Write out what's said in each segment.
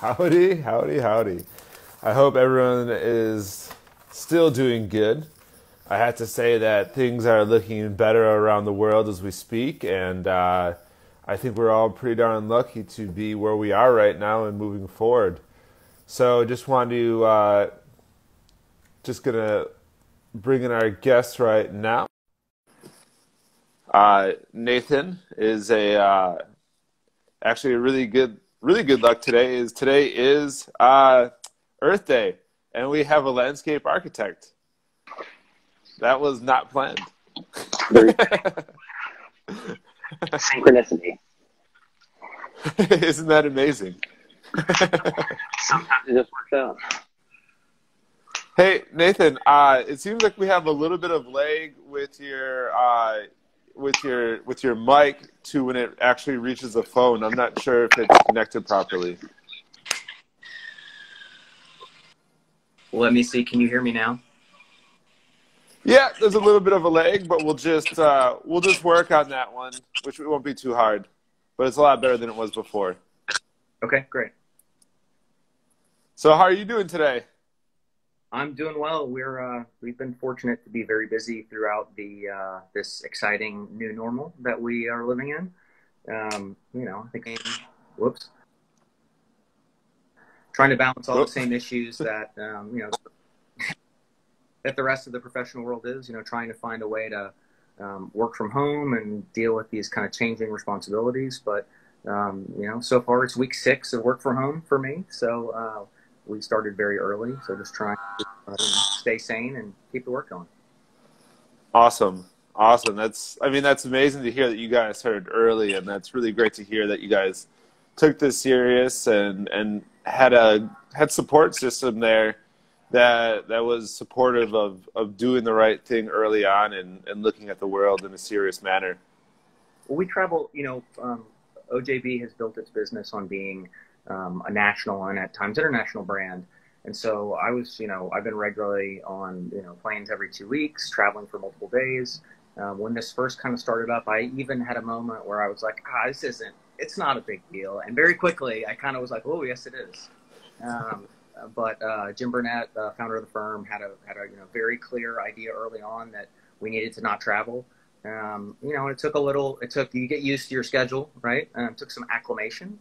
Howdy, howdy, howdy. I hope everyone is still doing good. I have to say that things are looking better around the world as we speak, and I think we're all pretty darn lucky to be where we are right now and moving forward. So just wanted to, just gonna bring in our guest right now. Nathan is actually a really good luck today. Today is Earth Day, and we have a landscape architect. That was not planned. Synchronicity. Isn't that amazing? Sometimes it just works out. Hey, Nathan, it seems like we have a little bit of lag with your mic to when it actually reaches the phone. I'm not sure if it's connected properly. Let me see. Can you hear me now? Yeah, there's a little bit of a lag, but we'll just work on that one, which won't be too hard. But it's a lot better than it was before. Okay, great. So how are you doing today? I'm doing well. We've been fortunate to be very busy throughout this exciting new normal that we are living in. I think, whoops, trying to balance all the same issues that that the rest of the professional world is. Trying to find a way to work from home and deal with these kind of changing responsibilities. But so far it's week 6 of work from home for me. So we started very early. So just trying to stay sane and keep the work going. Awesome. That's amazing to hear that you guys started early, and that's really great to hear that you guys took this serious and had support system there that was supportive of doing the right thing early on and looking at the world in a serious manner. Well, we travel, OJB has built its business on being a national and at times international brand. And so I've been regularly on, planes every 2 weeks, traveling for multiple days. When this first kind of started up, I even had a moment where I was like, it's not a big deal. And very quickly, I kind of was like, oh, yes, it is. But Jim Burnett, founder of the firm, had a very clear idea early on that we needed to not travel. You get used to your schedule, right? It took some acclimation.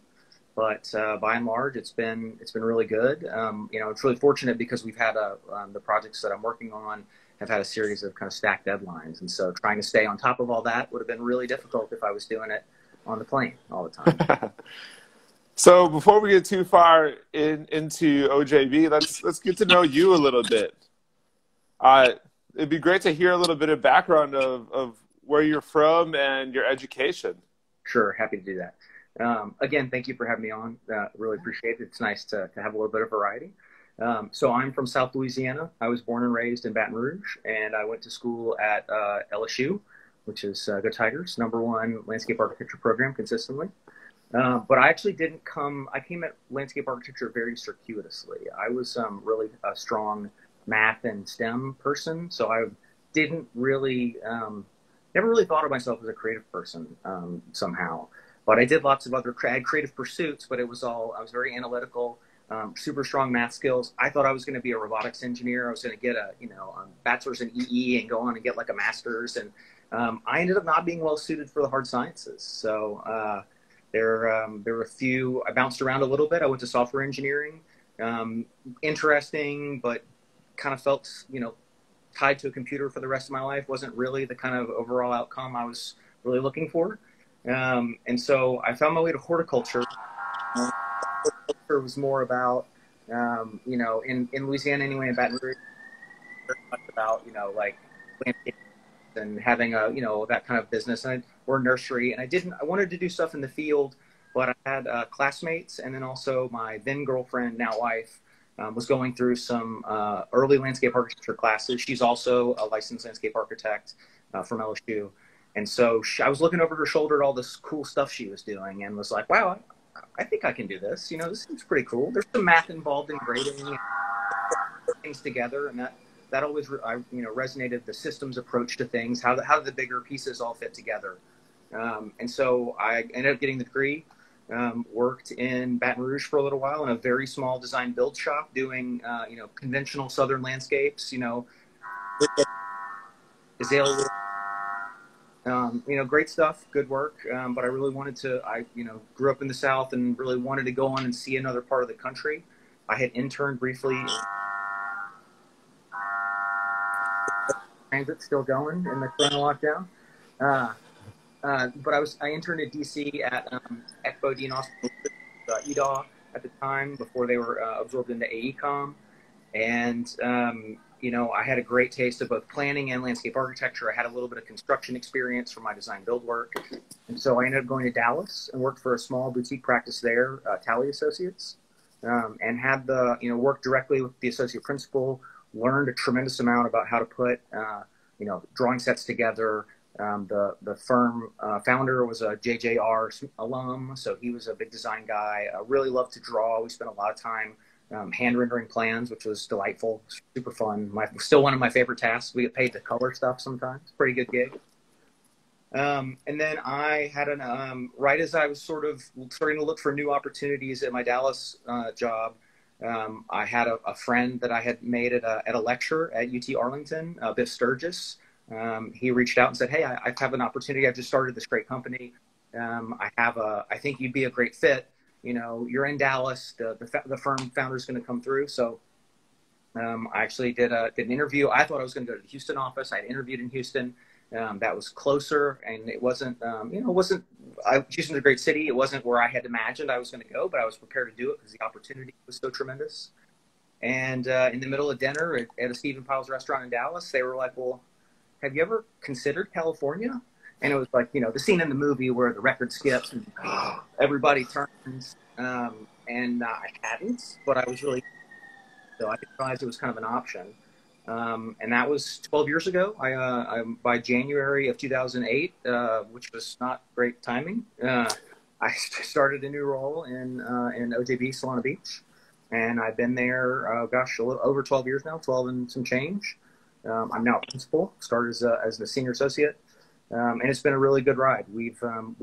But by and large, it's been really good. It's really fortunate because we've had the projects that I'm working on have had a series of kind of stacked deadlines, and so trying to stay on top of all that would have been really difficult if I was doing it on the plane all the time. So before we get too far into OJB, let's get to know you a little bit. It'd be great to hear a little bit of background of where you're from and your education. Sure, happy to do that. Again, thank you for having me on. Really appreciate it. It's nice to have a little bit of variety. So I'm from South Louisiana. I was born and raised in Baton Rouge, and I went to school at LSU, which is Go Tigers, #1 landscape architecture program consistently. But I actually I came at landscape architecture very circuitously. I was really a strong math and STEM person, so I didn't really, never really thought of myself as a creative person somehow. But I did lots of other creative pursuits, but I was very analytical, super strong math skills. I thought I was going to be a robotics engineer. I was going to get a bachelor's in EE and go on and get like a master's. And I ended up not being well suited for the hard sciences. So there were a few. I bounced around a little bit. I went to software engineering, interesting, but kind of felt tied to a computer for the rest of my life. Wasn't really the kind of overall outcome I was really looking for. And so I found my way to horticulture. Horticulture was more about, in Louisiana anyway, in Baton Rouge, very much about, like landscape and having that kind of business or nursery. And I wanted to do stuff in the field, but I had classmates, and then also my then girlfriend, now wife, was going through some early landscape architecture classes. She's also a licensed landscape architect from LSU. And so I was looking over her shoulder at all this cool stuff she was doing and was like, wow, I think I can do this. This seems pretty cool. There's some math involved in grading and things together. And that always resonated, the systems approach to things, how do the bigger pieces all fit together. And so I ended up getting the degree. worked in Baton Rouge for a little while in a very small design build shop doing, conventional Southern landscapes, azalea, great stuff, good work. But I really wanted to, grew up in the South and really wanted to go on and see another part of the country. I had interned briefly. Transit still going in the corona lockdown. But I interned at DC at ECBO Dean Austin, EDAW at the time before they were absorbed into AECOM. And, I had a great taste of both planning and landscape architecture. I had a little bit of construction experience from my design build work. And so I ended up going to Dallas and worked for a small boutique practice there, Talley Associates, and had worked directly with the associate principal, learned a tremendous amount about how to put, drawing sets together. The firm founder was a JJR alum, so he was a big design guy. Really loved to draw. We spent a lot of time hand rendering plans, which was delightful, super fun. Still one of my favorite tasks. We get paid to color stuff sometimes. Pretty good gig. And then I had right as I was sort of starting to look for new opportunities at my Dallas job, I had a friend that I had made at a lecture at UT Arlington, Biff Sturgis. He reached out and said, "Hey, I have an opportunity. I've just started this great company. I think you'd be a great fit. You're in Dallas. The firm founder is going to come through." So I actually did an interview. I thought I was going to go to the Houston office. I interviewed in Houston. That was closer, and it wasn't. Houston's a great city. It wasn't where I had imagined I was going to go, but I was prepared to do it because the opportunity was so tremendous. And in the middle of dinner at a Stephen Piles restaurant in Dallas, they were like, "Well, have you ever considered California?" And it was like, the scene in the movie where the record skips and everybody turns. And I hadn't, but I was really, so I didn't realize it was kind of an option. And that was 12 years ago. By January of 2008, which was not great timing, I started a new role in OJB Solana Beach. And I've been there, a little over 12 years now, 12 and some change. I'm now a principal, started as the senior associate. And it's been a really good ride. We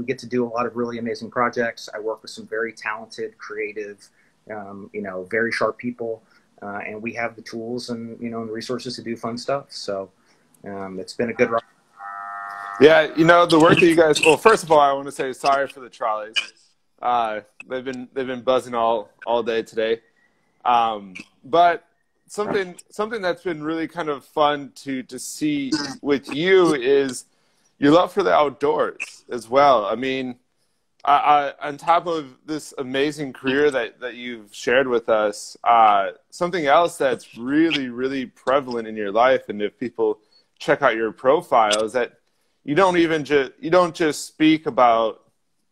get to do a lot of really amazing projects. I work with some very talented, creative, very sharp people. And we have the tools and, and the resources to do fun stuff. So it's been a good ride. Yeah, the work that you guys, well, first of all, I want to say sorry for the trolleys. They've been buzzing all day today. But something that's been really kind of fun to see with you is your love for the outdoors as well. I mean, on top of this amazing career that you've shared with us, something else that's really, really prevalent in your life, and if people check out your profile, is that you don't just speak about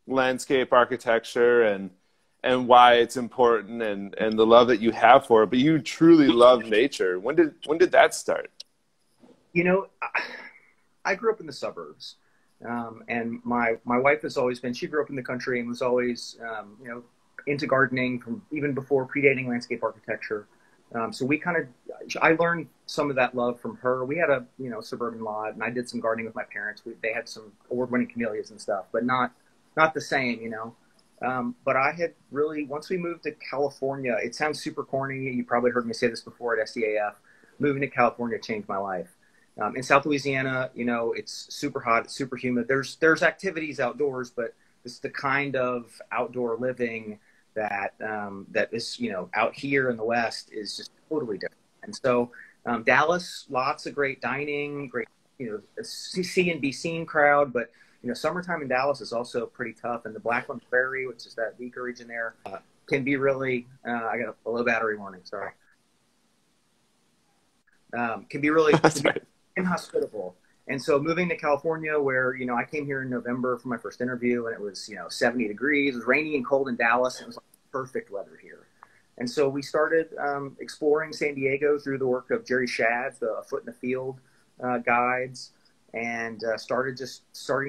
landscape architecture and why it's important and the love that you have for it, but you truly love nature. When did that start? I grew up in the suburbs, and my wife has always been, she grew up in the country and was always, into gardening from even before predating landscape architecture. So I learned some of that love from her. We had a, suburban lot, and I did some gardening with my parents. They had some award-winning camellias and stuff, but not the same, But I had really, once we moved to California, it sounds super corny. You probably heard me say this before at SDAF. Moving to California changed my life. In South Louisiana, it's super hot, it's super humid. There's activities outdoors, but it's the kind of outdoor living that is, out here in the West is just totally different. And so Dallas, lots of great dining, great, see and be seen crowd, but summertime in Dallas is also pretty tough. And the Blackland Prairie, which is that weaker region there, can be really, I got a low battery warning, sorry. Can be really inhospitable. And so moving to California where, I came here in November for my first interview and it was, 70 degrees. It was rainy and cold in Dallas. It was like perfect weather here. And so we started exploring San Diego through the work of Jerry Shads, the Foot in the Field guides, and starting to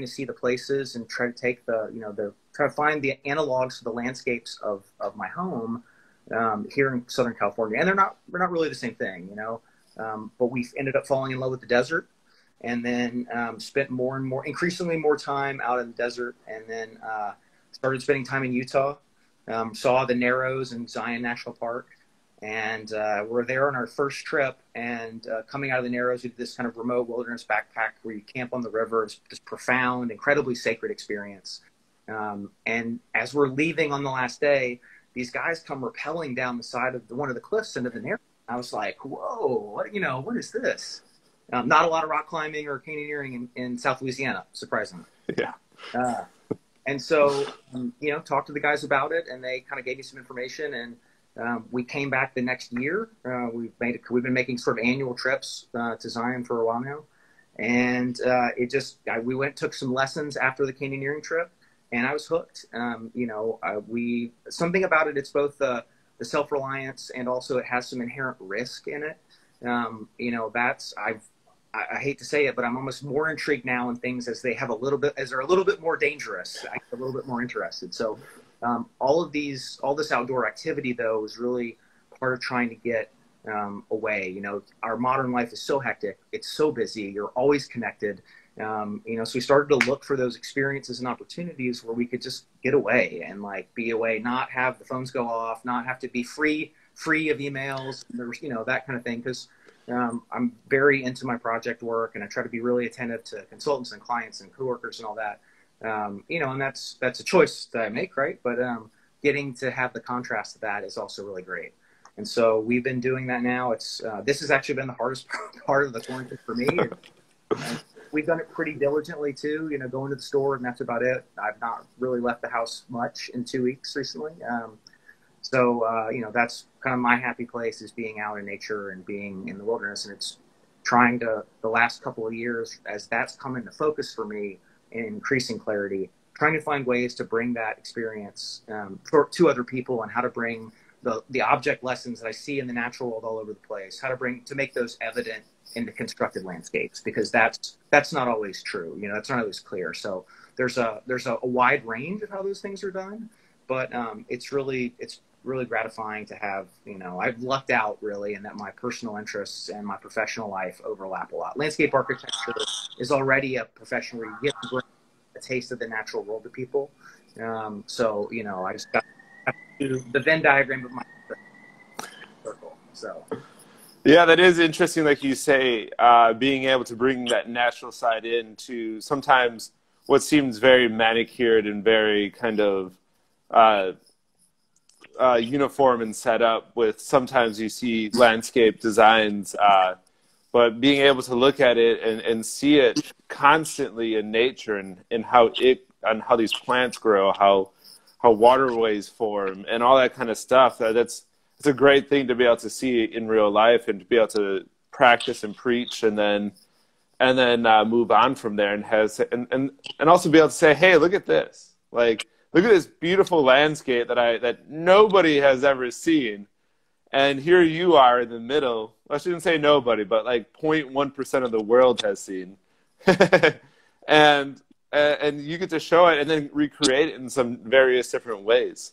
see the places and try to take try to find the analogs to the landscapes of my home here in Southern California. And they're not really the same thing, but we ended up falling in love with the desert, and then spent increasingly more time out in the desert, and then started spending time in Utah, saw the Narrows and Zion National Park, and we're there on our first trip. And coming out of the Narrows, we did this kind of remote wilderness backpack where you camp on the river. It's this profound, incredibly sacred experience. And as we're leaving on the last day, these guys come rappelling down the side of one of the cliffs into the Narrows. I was like, whoa, what is this? Not a lot of rock climbing or canyoneering in South Louisiana, surprisingly. Yeah. And so, talked to the guys about it, and they kind of gave me some information. And we came back the next year. We've been making sort of annual trips to Zion for a while now. And took some lessons after the canyoneering trip, and I was hooked. Something about it, it's both the self-reliance, and also it has some inherent risk in it. I hate to say it, but I'm almost more intrigued now in things as they're a little bit more dangerous. I get a little bit more interested. So all this outdoor activity, though, is really part of trying to get away. Our modern life is so hectic. It's so busy. You're always connected. So we started to look for those experiences and opportunities where we could just get away and be away, not have the phones go off, not have to be free of emails, that kind of thing. Because I'm very into my project work, and I try to be really attentive to consultants and clients and coworkers and all that. And that's a choice that I make, right? But getting to have the contrast of that is also really great. And so we've been doing that now. This has actually been the hardest part of the quarantine for me. We've done it pretty diligently too, going to the store, and that's about it. I've not really left the house much in 2 weeks recently. That's kind of my happy place, is being out in nature and being in the wilderness. And it's the last couple of years, as that's come into focus for me in increasing clarity, trying to find ways to bring that experience to other people, and how to bring the object lessons that I see in the natural world all over the place, to make those evident in the constructed landscapes, because that's not always true. That's not always clear. So there's a wide range of how those things are done, but it's really gratifying to have, I've lucked out really in that my personal interests and my professional life overlap a lot. Landscape architecture is already a profession where you get to bring a taste of the natural world to people. I just got to do the Venn diagram of my circle. So. Yeah, that is interesting. Like you say, being able to bring that natural side into sometimes what seems very manicured and very kind of uniform and set up. With sometimes you see landscape designs, but being able to look at it and see it constantly in nature, and how these plants grow, how waterways form, and all that kind of stuff. It's a great thing to be able to see in real life, and to be able to practice and preach, and then move on from there, and also be able to say, hey, look at this, look at this beautiful landscape that nobody has ever seen, and here you are in the middle. I shouldn't say nobody, but 0.1% of the world has seen, and you get to show it and then recreate it in some various different ways.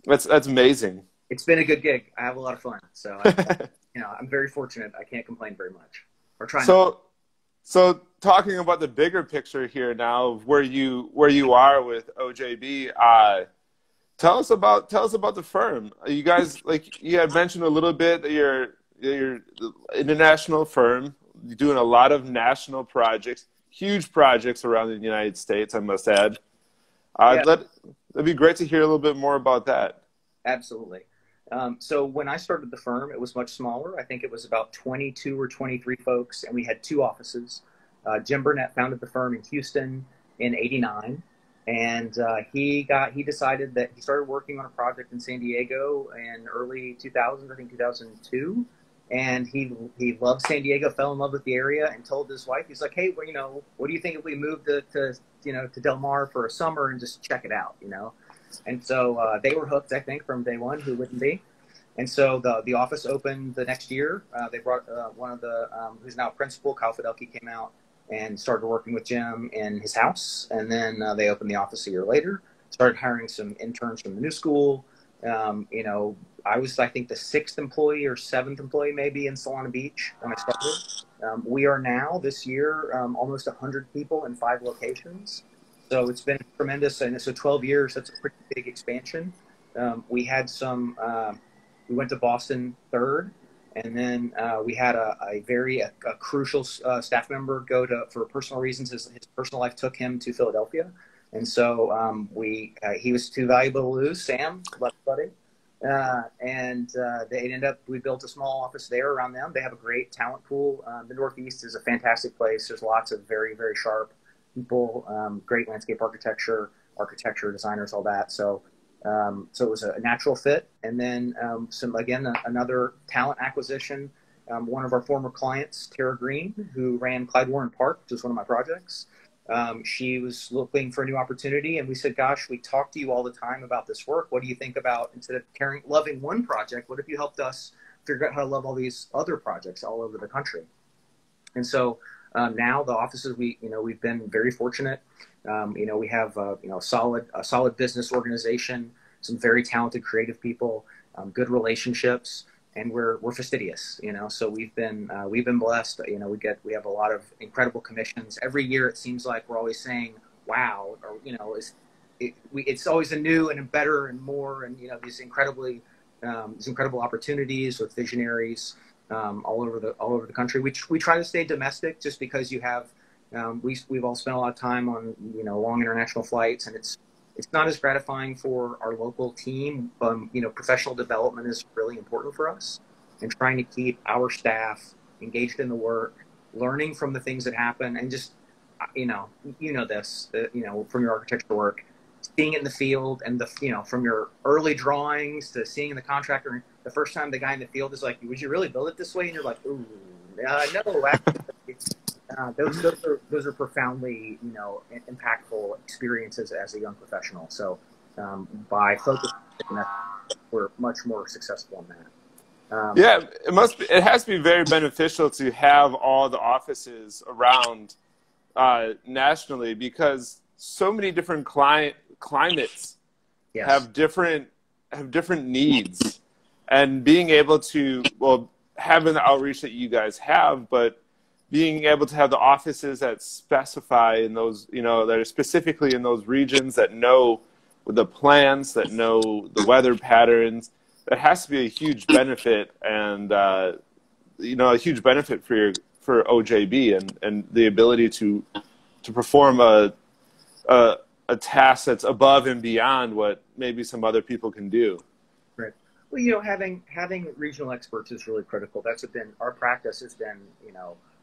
That's amazing. It's been a good gig. I have a lot of fun. So, I'm very fortunate. I can't complain very much. Or try not. So talking about the bigger picture here now, of where you are with OJB, tell us about the firm. You guys, you had mentioned a little bit that you're an international firm. You're doing a lot of national projects, huge projects around the United States, I must add. That'd be great to hear a little bit more about that. Absolutely. So when I started the firm, it was much smaller. I think it was about 22 or 23 folks, and we had 2 offices. Jim Burnett founded the firm in Houston in '89, and he decided that he started working on a project in San Diego in early 2000, I think 2002, and he loved San Diego, fell in love with the area, and told his wife, he's like, hey, well, what do you think if we moved to Del Mar for a summer and just check it out, And so they were hooked, I think, from day one. Who wouldn't be? And so the office opened the next year. They brought one of the who's now principal, Kyle Fidelki, came out and started working with Jim in his house. And then they opened the office a year later. Started hiring some interns from the new school. I was, I think, the 6th employee or 7th employee maybe in Solana Beach when I started. We are now this year almost 100 people in 5 locations. So it's been tremendous. And so 12 years, that's a pretty big expansion. We had some, we went to Boston third, and then we had a very crucial staff member go for personal reasons. His personal life took him to Philadelphia. And so he was too valuable to lose. Sam, left buddy. They ended up, we built a small office there around them. They have a great talent pool. The Northeast is a fantastic place. There's lots of very, very sharp people, great landscape architecture, designers, all that. So it was a natural fit. And then another talent acquisition. One of our former clients, Tara Green, who ran Clyde Warren Park, which was one of my projects. She was looking for a new opportunity, and we said, gosh, we talk to you all the time about this work. What do you think about, instead of loving one project, what if you helped us figure out how to love all these other projects all over the country? And so now the offices, we've been very fortunate. We have a solid business organization, some very talented creative people, good relationships. And we're fastidious, so we've been blessed. We have a lot of incredible commissions every year. It seems like we're always saying, wow, or it's always a new and a better and more, and these incredible opportunities with visionaries all over the country. We try to stay domestic, just because you have we've all spent a lot of time on long international flights, and it's not as gratifying for our local team. Professional development is really important for us, and trying to keep our staff engaged in the work, learning from the things that happen, and just, from your architectural work, seeing it in the field, and from your early drawings to seeing the contractor, the first time the guy in the field is like, would you really build it this way? And you're like, ooh, no, actually. Those are profoundly, impactful experiences as a young professional. So by focusing on that, we're much more successful in that. It has to be very beneficial to have all the offices around nationally, because so many different climates have different needs, and being able to, having the outreach that you guys have, but being able to have the offices that specify in those, that are specifically in those regions, that know the plans, that know the weather patterns, that has to be a huge benefit, and a huge benefit for OJB, and the ability to perform a task that's above and beyond what maybe some other people can do. Right. Well, having regional experts is really critical. That's been our practice. Has been,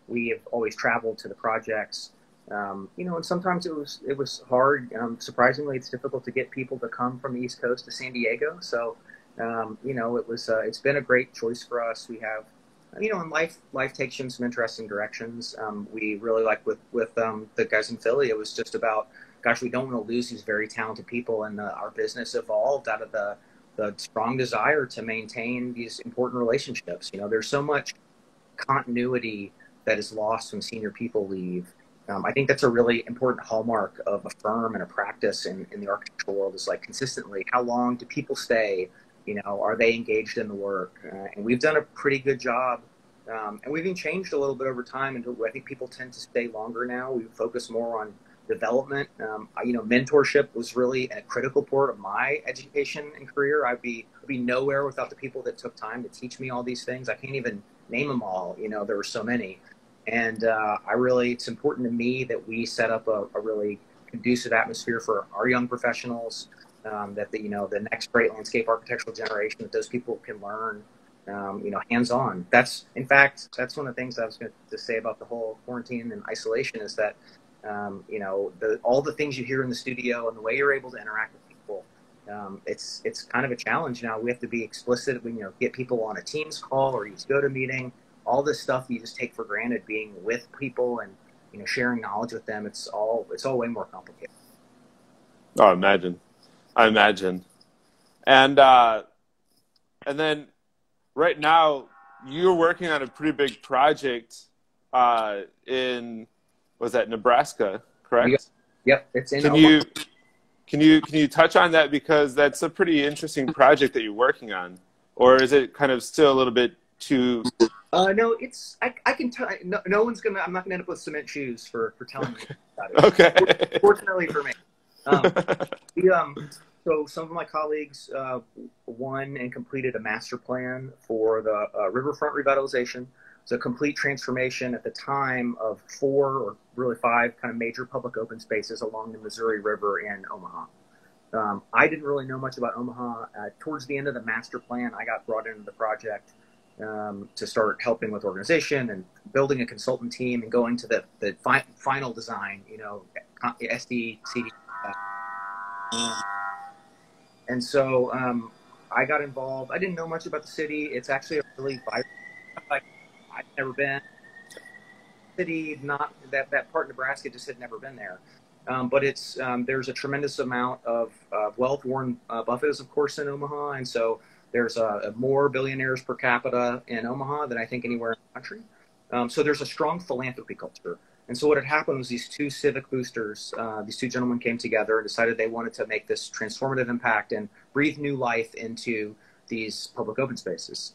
we have always traveled to the projects, and sometimes it was hard. Surprisingly, it's difficult to get people to come from the East Coast to San Diego. So, it's been a great choice for us. We have, and life takes you in some interesting directions. We really like with the guys in Philly, it was just about, gosh, we don't want to lose these very talented people, and our business evolved out of the strong desire to maintain these important relationships. There's so much continuity that is lost when senior people leave. I think that's a really important hallmark of a firm and a practice in the architectural world, is like, consistently, how long do people stay? Are they engaged in the work? And we've done a pretty good job. And we've even changed a little bit over time. And I think people tend to stay longer now. We focus more on development. Mentorship was really a critical part of my education and career. I'd be nowhere without the people that took time to teach me all these things. I can't even name them all. There were so many. And it's important to me that we set up a really conducive atmosphere for our young professionals, that the next great landscape architectural generation, that those people can learn, hands-on. That's one of the things I was going to say about the whole quarantine and isolation, is that, all the things you hear in the studio and the way you're able to interact with people, it's kind of a challenge now. We have to be explicit. We, get people on a Teams call or each GoToMeeting. All this stuff you just take for granted, being with people and sharing knowledge with them. It's all way more complicated. Oh, I imagine. And then right now you're working on a pretty big project in, was that Nebraska, correct? Yep, it's in. Can you touch on that, because that's a pretty interesting project that you're working on, or is it kind of still a little bit to? No, I can tell. No one's gonna. I'm not gonna end up with cement shoes for telling you about it. Okay. Fortunately for me. Um, the, so some of my colleagues won and completed a master plan for the riverfront revitalization. It's a complete transformation at the time of 4 or really 5 kind of major public open spaces along the Missouri River in Omaha. I didn't really know much about Omaha. Towards the end of the master plan, I got brought into the project to start helping with organization and building a consultant team and going to the final design, SD, CD. And so I got involved. I didn't know much about the city. It's actually a really vibrant, like, I've never been. City, not that part of Nebraska, just had never been there. But it's there's a tremendous amount of wealth. Warren Buffett is, of course, in Omaha, and so there's more billionaires per capita in Omaha than I think anywhere in the country. So there's a strong philanthropy culture. And so what had happened was these 2 civic boosters, these 2 gentlemen came together and decided they wanted to make this transformative impact and breathe new life into these public open spaces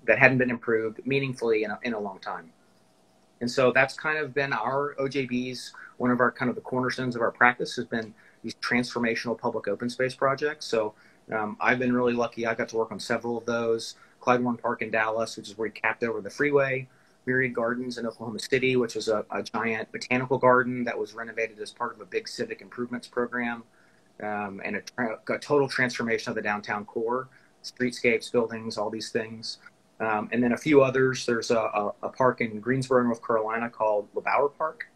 that hadn't been improved meaningfully in a long time. And so that's kind of been our OJB's, one of our kind of the cornerstones of our practice has been these transformational public open space projects. So I've been really lucky. I got to work on several of those. Clyde Warren Park in Dallas, which is where we capped over the freeway. Myriad Gardens in Oklahoma City, which was a giant botanical garden that was renovated as part of a big civic improvements program, and a total transformation of the downtown core, streetscapes, buildings, all these things. And then a few others. There's a park in Greensboro, North Carolina called LeBauer Park.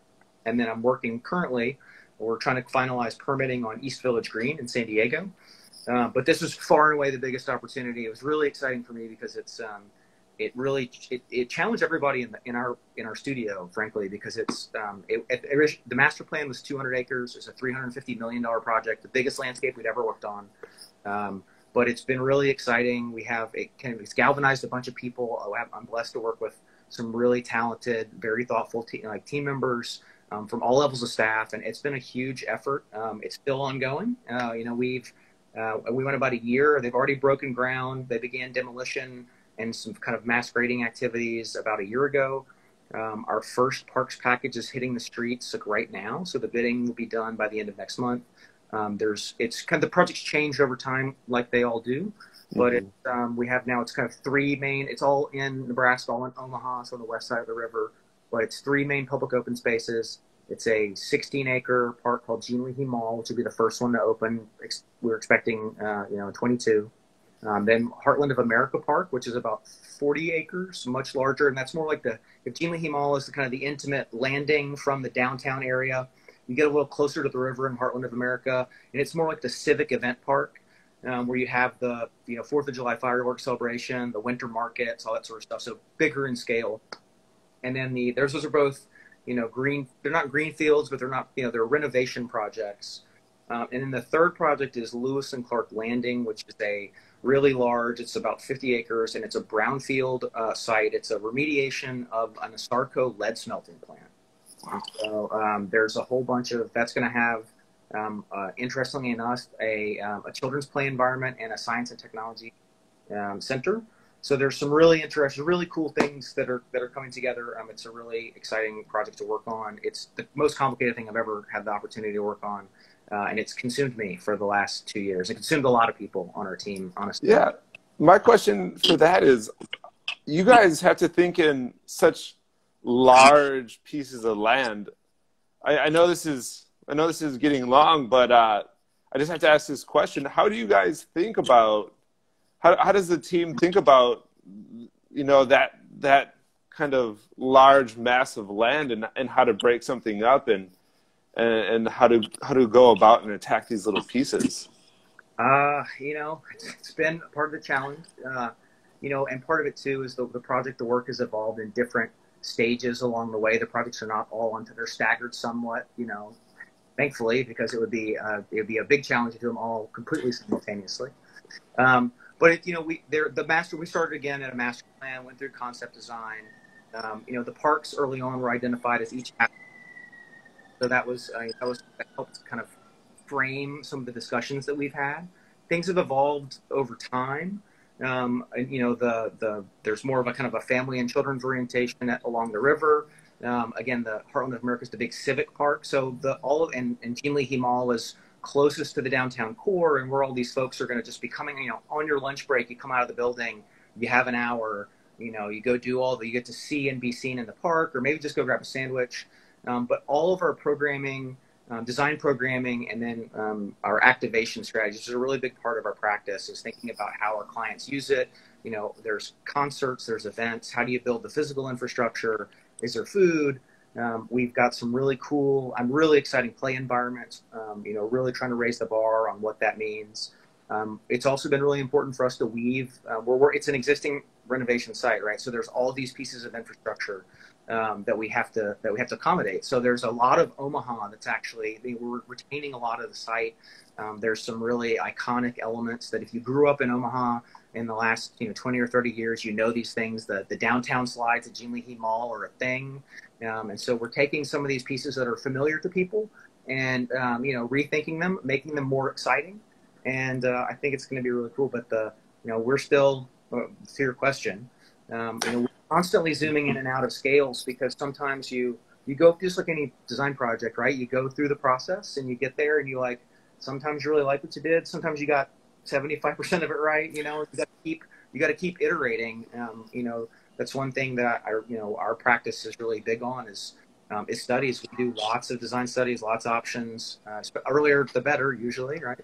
And then I'm working currently, we're trying to finalize permitting on East Village Green in San Diego. But this was far and away the biggest opportunity. It was really exciting for me because it challenged everybody in our studio, frankly, because the master plan was 200 acres. It's a $350 million project, the biggest landscape we'd ever worked on. But it's been really exciting. It's galvanized a bunch of people. I'm blessed to work with some really talented, very thoughtful team members from all levels of staff, and it's been a huge effort. It's still ongoing. We went about a year. They've already broken ground. They began demolition and some kind of mass grading activities about a year ago. Our first parks package is hitting the streets right now, so the bidding will be done by the end of next month. It's kind of the projects change over time, like they all do, but we have now it's kind of 3 main. It's all in Nebraska, all in Omaha, so on the west side of the river. But it's 3 main public open spaces. It's a 16-acre park called Gene Leahy Mall, which will be the first one to open. We're expecting, in 22. Then Heartland of America Park, which is about 40 acres, much larger, and that's more like if Gene Leahy Mall is kind of the intimate landing from the downtown area. You get a little closer to the river in Heartland of America, and it's more like the civic event park, where you have the 4th of July fireworks celebration, the winter markets, all that sort of stuff. So bigger in scale. And then those are both green. They're not green fields, but they're not they're renovation projects. And then the third project is Lewis and Clark Landing, which is a really large. It's about 50 acres, and it's a brownfield site. It's a remediation of an ASARCO lead smelting plant. So there's a whole bunch of that's going to have, interestingly enough, a children's play environment and a science and technology center. So there's some really interesting, really cool things that are coming together. It's a really exciting project to work on. It's the most complicated thing I've ever had the opportunity to work on, and it's consumed me for the last 2 years. It consumed a lot of people on our team, honestly. Yeah, my question for that is, you guys have to think in such large pieces of land. I know this is getting long, but I just have to ask this question: how do you guys think about how does the team think about that kind of large mass of land and how to break something up and how to go about and attack these little pieces? It's been part of the challenge. And part of it too is the project, the work has evolved in different stages along the way. The projects are not all they're staggered somewhat, thankfully, because it would be a big challenge to do them all completely simultaneously. But we started again at a master plan, went through concept design. The parks early on were identified as each. So that helped kind of frame some of the discussions that we've had. Things have evolved over time. And, you know, there's more of a kind of a family and children's orientation along the river. Again, the Heartland of America is the big civic park. So and Jean Leahy Mall is closest to the downtown core, and where all these folks are going to just be coming, you know, on your lunch break, you come out of the building, you have an hour, you know, you go do you get to see and be seen in the park, or maybe just go grab a sandwich. But all of our programming, design programming, and then our activation strategies is a really big part of our practice, is thinking about how our clients use it. You know, there's concerts, there's events. How do you build the physical infrastructure? Is there food? We've got some really cool, really exciting play environments, you know, really trying to raise the bar on what that means. It's also been really important for us to weave, it's an existing renovation site, right? So there's all these pieces of infrastructure that we have to accommodate. So there's a lot of Omaha that's actually, we're retaining a lot of the site. There's some really iconic elements that if you grew up in Omaha in the last 20 or 30 years, you know these things. The downtown slides at Jean Leahy Mall are a thing. And so we're taking some of these pieces that are familiar to people and rethinking them, making them more exciting. And I think it's going to be really cool. But we're still, to your question, we're constantly zooming in and out of scales, because sometimes you go, just like any design project, right? You go through the process and you get there and sometimes you really like what you did. Sometimes you got 75% of it right. You got to keep iterating. That's one thing that our practice is really big on is studies. We do lots of design studies, lots of options. Earlier the better, usually, right?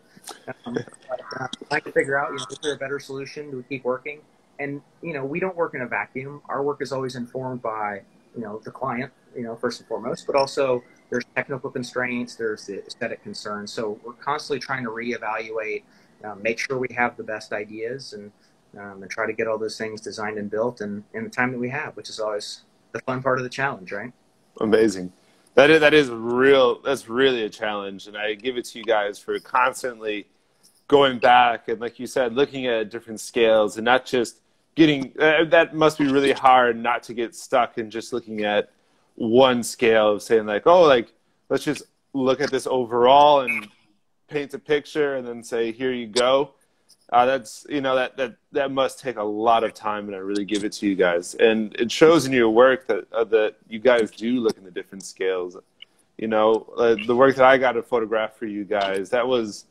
Trying to figure out, is there a better solution? Do we keep working? And we don't work in a vacuum. Our work is always informed by the client, first and foremost, but also there's technical constraints, there's the aesthetic concerns. So we're constantly trying to reevaluate, make sure we have the best ideas, and try to get all those things designed and built in the time that we have, which is always the fun part of the challenge, right? Amazing. That's really a challenge. And I give it to you guys for constantly going back and, like you said, looking at different scales and not just getting, that must be really hard not to get stuck in just looking at one scale of saying like, oh, like, let's just look at this overall and paint a picture and then say, here you go. That must take a lot of time, and I really give it to you guys. And it shows in your work that you guys do look in the different scales. The work that I got to photograph for you guys, that was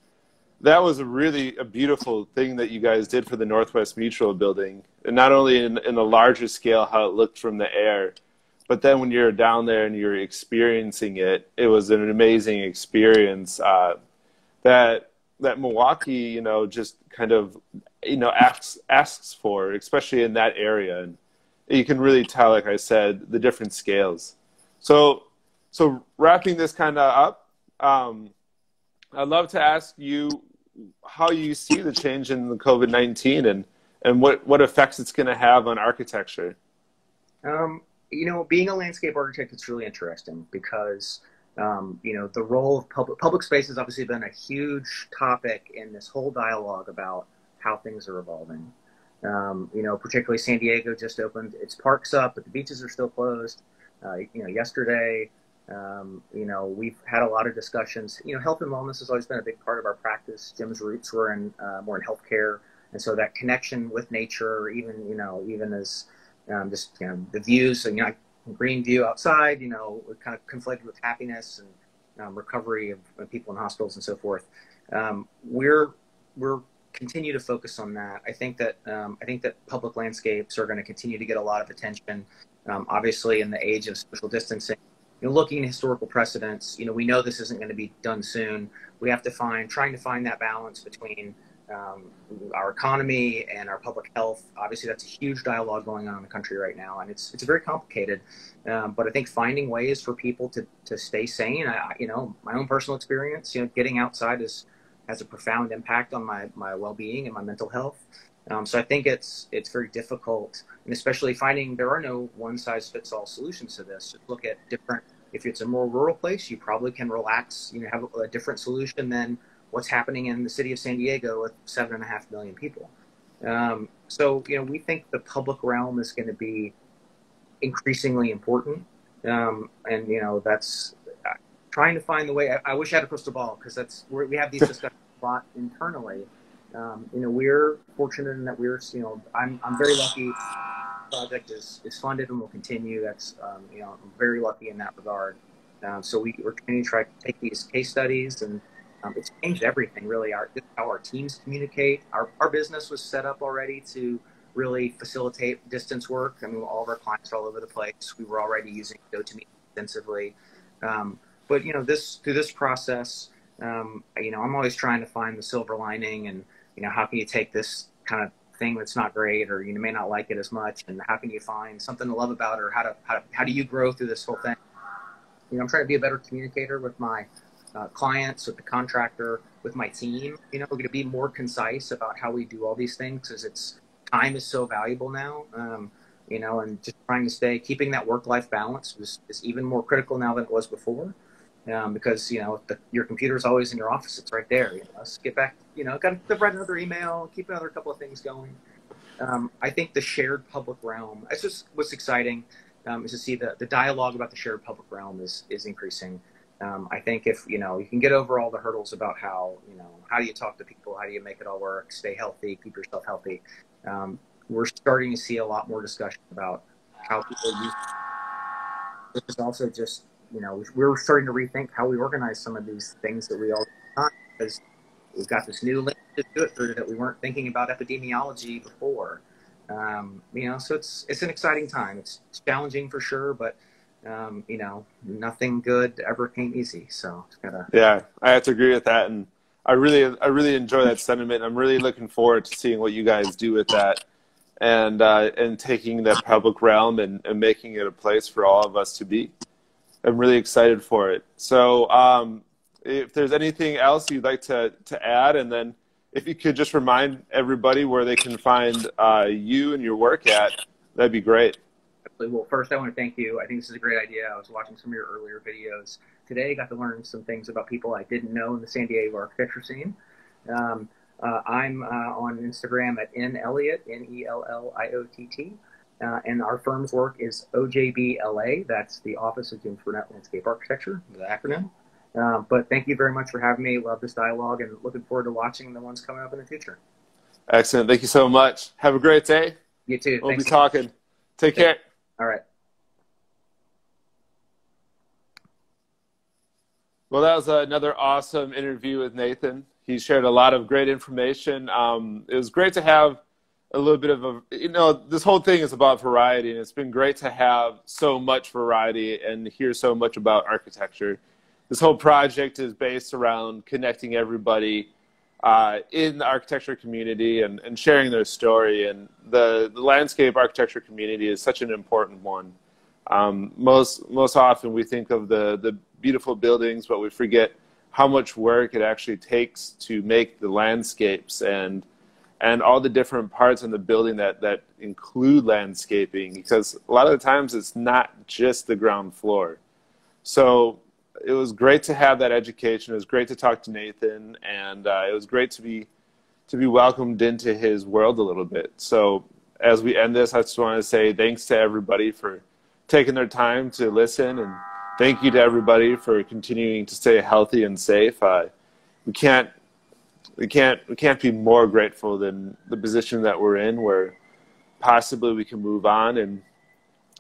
a beautiful thing that you guys did for the Northwest Mutual building. And not only in a larger scale, how it looked from the air, but then when you're down there and you're experiencing it, it was an amazing experience that Milwaukee, just kind of, asks for, especially in that area. And you can really tell, like I said, the different scales. So wrapping this kind of up, I'd love to ask you how you see the change in the COVID-19 and what effects it's going to have on architecture. Being a landscape architect, it's really interesting because the role of public space has obviously been a huge topic in this whole dialogue about how things are evolving. Particularly San Diego just opened its parks up, but the beaches are still closed. Yesterday, we've had a lot of discussions. Health and wellness has always been a big part of our practice. Jim's roots were more in healthcare, and so that connection with nature, even as the views, green view outside, kind of conflicted with happiness and recovery of people in hospitals and so forth. We're continue to focus on that. I think that public landscapes are going to continue to get a lot of attention. Obviously, in the age of social distancing, looking at historical precedents, we know this isn't going to be done soon. We have to trying to find that balance between our economy and our public health. Obviously, that's a huge dialogue going on in the country right now, and it's very complicated. But I think finding ways for people to stay sane. My own personal experience, getting outside has a profound impact on my well-being and my mental health. So I think it's very difficult, and especially finding there are no one-size-fits-all solutions to this. Just look at different. If it's a more rural place, you probably can relax. Have a different solution than what's happening in the city of San Diego with 7.5 million people. So we think the public realm is going to be increasingly important, and that's trying to find the way. I wish I had a crystal ball, because we have these discussions a lot internally. We're fortunate in that I'm very lucky. The project is funded and will continue. That's, I'm very lucky in that regard. So we're trying to take these case studies, and it's changed everything, really. How our teams communicate. Our business was set up already to really facilitate distance work. I mean, all of our clients are all over the place. We were already using GoToMeeting extensively. But, through this process, I'm always trying to find the silver lining, and, how can you take this kind of thing that's not great, or you may not like it as much, and how can you find something to love about it, or how do you grow through this whole thing? I'm trying to be a better communicator with my clients, with the contractor, with my team. We're going to be more concise about how we do all these things, because time is so valuable now. And just keeping that work-life balance is even more critical now than it was before. Because your computer's always in your office, it's right there. Let's get back. Got to write another email, keep another couple of things going. I think the shared public realm. It's just what's exciting is to see the dialogue about the shared public realm is increasing. I think if you can get over all the hurdles about how do you talk to people, how do you make it all work, stay healthy, keep yourself healthy. We're starting to see a lot more discussion about how people use it. This is also just we're starting to rethink how we organize some of these things that we all done, because we've got this new link to do it through that we weren't thinking about epidemiology before. So it's an exciting time. It's challenging for sure, but nothing good ever came easy. So yeah, I have to agree with that, and I really enjoy that sentiment. I'm really looking forward to seeing what you guys do with that, and taking that public realm and making it a place for all of us to be. I'm really excited for it. So if there's anything else you'd like to add, and then if you could just remind everybody where they can find you and your work at, that'd be great. Well, first I want to thank you. I think this is a great idea. I was watching some of your earlier videos today. Got to learn some things about people I didn't know in the San Diego architecture scene. I'm on Instagram at NElliott, NELLIOTT. And our firm's work is OJB LA. That's the Office of James Burnett Landscape Architecture, the acronym. But thank you very much for having me. Love this dialogue, and looking forward to watching the ones coming up in the future. Excellent. Thank you so much. Have a great day. You too. We'll be talking. Take care. All right. Well, that was another awesome interview with Nathan. He shared a lot of great information. It was great to have a little bit of this whole thing is about variety, and it's been great to have so much variety and hear so much about architecture. This whole project is based around connecting everybody in the architecture community and sharing their story. And the landscape architecture community is such an important one. Most often we think of the beautiful buildings, but we forget how much work it actually takes to make the landscapes and all the different parts in the building that include landscaping, because a lot of the times it's not just the ground floor. So it was great to have that education. It was great to talk to Nathan, and it was great to be welcomed into his world a little bit. So as we end this, I just want to say thanks to everybody for taking their time to listen, and thank you to everybody for continuing to stay healthy and safe. We can't be more grateful than the position that we're in, where possibly we can move on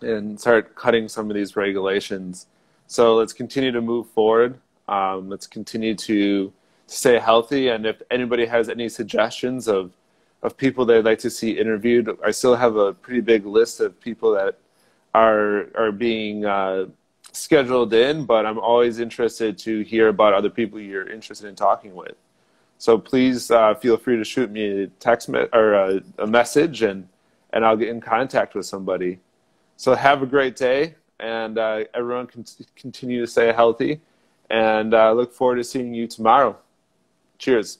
and start cutting some of these regulations. So let's continue to move forward. Let's continue to stay healthy. And if anybody has any suggestions of people they'd like to see interviewed, I still have a pretty big list of people that are being scheduled in, but I'm always interested to hear about other people you're interested in talking with. So please feel free to shoot me a text or a message, and I'll get in contact with somebody. So have a great day, and everyone can continue to stay healthy, and look forward to seeing you tomorrow. Cheers.